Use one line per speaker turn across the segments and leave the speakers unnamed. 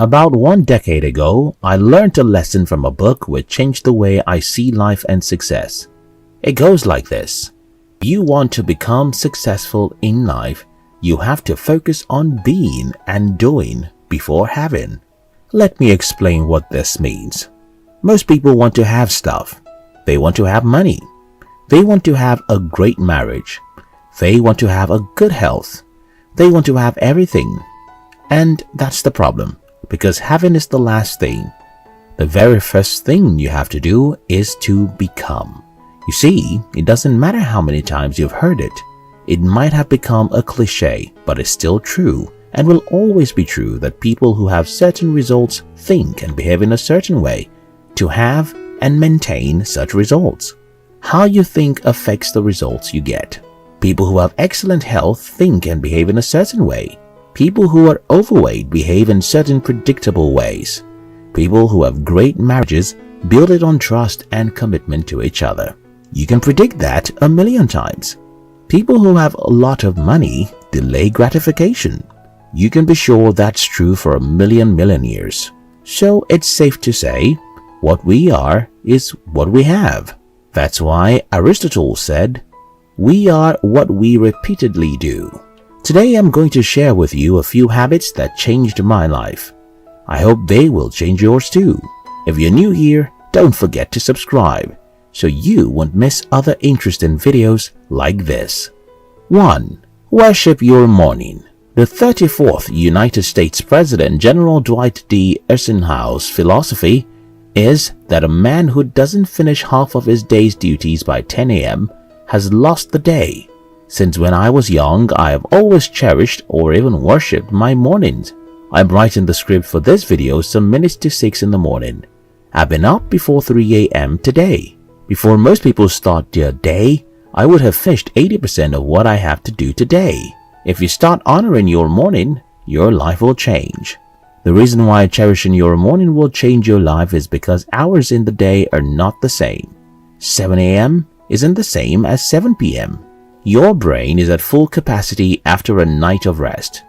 About 1 decade ago, I learned a lesson from a book which changed the way I see life and success. It goes like this. You want to become successful in life, you have to focus on being and doing before having. Let me explain what this means. Most people want to have stuff. They want to have money. They want to have a great marriage. They want to have a good health. They want to have everything. And that's the problem, because having is the last thing. The very first thing you have to do is to become. You see, it doesn't matter how many times you've heard it. It might have become a cliché, but it's still true and will always be true that people who have certain results think and behave in a certain way to have and maintain such results. How you think affects the results you get. People who have excellent health think and behave in a certain way. People who are overweight behave in certain predictable ways. People who have great marriages build it on trust and commitment to each other. You can predict that a million times. People who have a lot of money delay gratification. You can be sure that's true for a million years. So it's safe to say, what we are is what we have. That's why Aristotle said, we are what we repeatedly do. Today I'm going to share with you a few habits that changed my life. I hope they will change yours too. If you're new here, don't forget to subscribe so you won't miss other interesting videos like this. 1. Worship your morning. The 34th United States President General Dwight D. Eisenhower's philosophy is that a man who doesn't finish half of his day's duties by 10 a.m. has lost the day. Since when I was young, I have always cherished or even worshipped my mornings. I'm writing the script for this video some minutes to 6 in the morning. I've been up before 3 a.m. today. Before most people start their day, I would have finished 80% of what I have to do today. If you start honoring your morning, your life will change. The reason why cherishing your morning will change your life is because hours in the day are not the same. 7 a.m. isn't the same as 7 p.m. Your brain is at full capacity after a night of rest.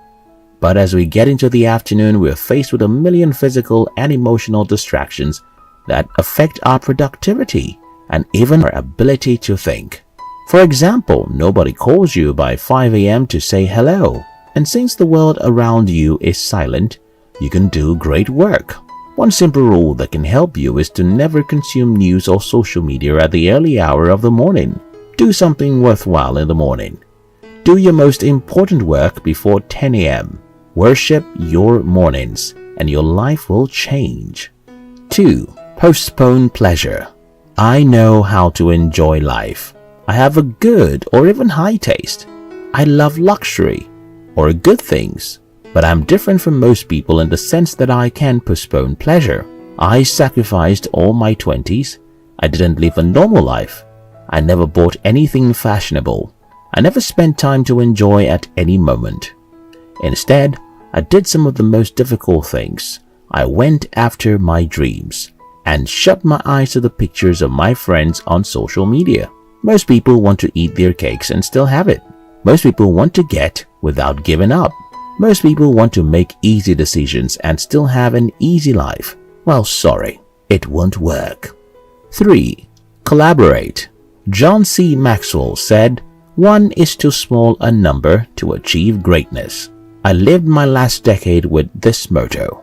But as we get into the afternoon, we're faced with a million physical and emotional distractions that affect our productivity and even our ability to think. For example, nobody calls you by 5 a.m. to say hello, and since the world around you is silent, you can do great work. One simple rule that can help you is to never consume news or social media at the early hour of the morning. Do something worthwhile in the morning. Do your most important work before 10 a.m. Worship your mornings, and your life will change. 2. Postpone pleasure. I know how to enjoy life. I have a good or even high taste. I love luxury or good things, but I'm different from most people in the sense that I can postpone pleasure. I sacrificed all my 20s. I didn't live a normal life. I never bought anything fashionable. I never spent time to enjoy at any moment. Instead, I did some of the most difficult things. I went after my dreams and shut my eyes to the pictures of my friends on social media. Most people want to eat their cakes and still have it. Most people want to get without giving up. Most people want to make easy decisions and still have an easy life. Well, sorry, it won't work. 3. Collaborate. John C. Maxwell said, "One is too small a number to achieve greatness." I lived my last decade with this motto.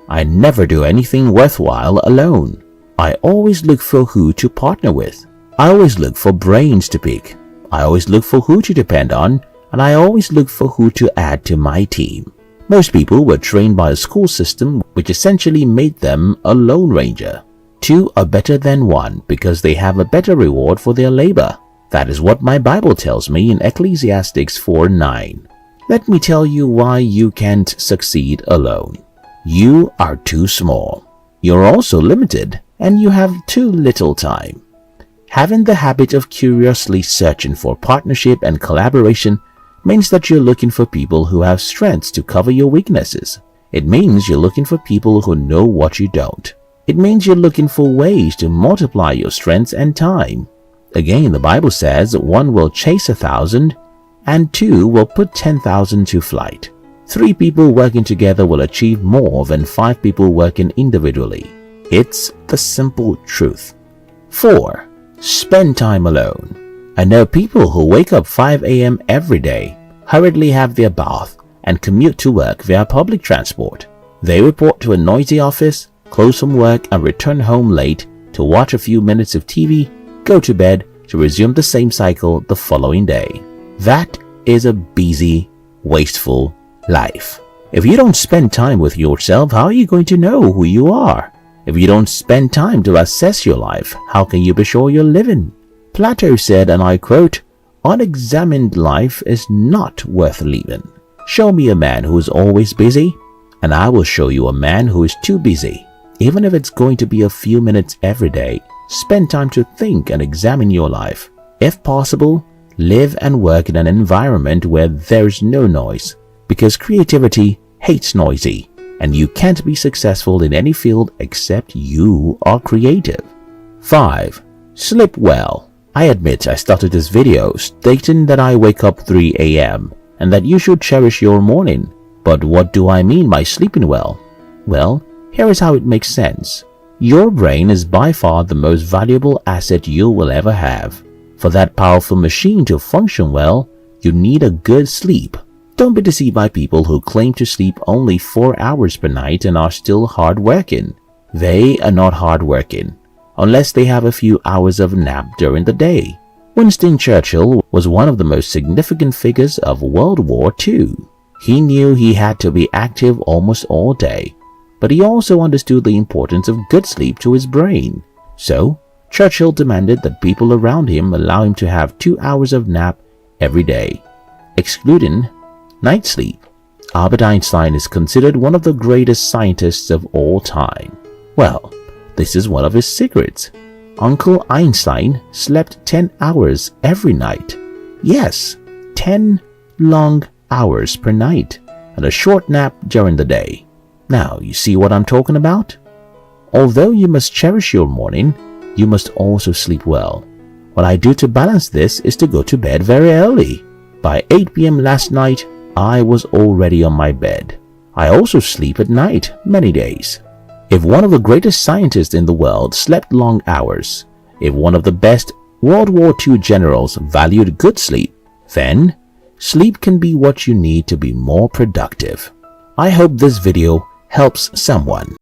I never do anything worthwhile alone. I always look for who to partner with. I always look for brains to pick. I always look for who to depend on, and I always look for who to add to my team. Most people were trained by a school system which essentially made them a lone ranger. Two are better than one because they have a better reward for their labor. That is what my Bible tells me in Ecclesiastes 4:9. Let me tell you why you can't succeed alone. You are too small. You're also limited, and you have too little time. Having the habit of curiously searching for partnership and collaboration means that you're looking for people who have strengths to cover your weaknesses. It means you're looking for people who know what you don't. It means you're looking for ways to multiply your strengths and time. Again, the Bible says one will chase 1,000 and two will put 10,000 to flight. 3 people working together will achieve more than 5 people working individually. It's the simple truth. 4. Spend time alone. I know people who wake up 5 a.m. every day, hurriedly have their bath, and commute to work via public transport. They report to a noisy office, close from work, and return home late to watch a few minutes of TV, go to bed to resume the same cycle the following day. That is a busy, wasteful life. If you don't spend time with yourself, how are you going to know who you are? If you don't spend time to assess your life, how can you be sure you're living? Plato said, and I quote, "Unexamined life is not worth living. Show me a man who is always busy, and I will show you a man who is too busy." Even if it's going to be a few minutes every day, spend time to think and examine your life. If possible, live and work in an environment where there's no noise, because creativity hates noisy, and you can't be successful in any field except you are creative. 5. Sleep well. I admit I started this video stating that I wake up 3 a.m. and that you should cherish your morning. But what do I mean by sleeping well? Well, here is how it makes sense. Your brain is by far the most valuable asset you will ever have. For that powerful machine to function well, you need a good sleep. Don't be deceived by people who claim to sleep only 4 hours per night and are still hard-working. They are not hard-working, unless they have a few hours of nap during the day. Winston Churchill was one of the most significant figures of World War II. He knew he had to be active almost all day, but he also understood the importance of good sleep to his brain. So, Churchill demanded that people around him allow him to have 2 hours of nap every day, excluding night sleep. Albert Einstein is considered one of the greatest scientists of all time. Well, this is one of his secrets. Uncle Einstein slept 10 hours every night. Yes, 10 long hours per night, and a short nap during the day. Now, you see what I'm talking about? Although you must cherish your morning, you must also sleep well. What I do to balance this is to go to bed very early. By 8 p.m. last night, I was already on my bed. I also sleep at night many days. If one of the greatest scientists in the world slept long hours, if one of the best World War II generals valued good sleep, then sleep can be what you need to be more productive. I hope this video helps someone.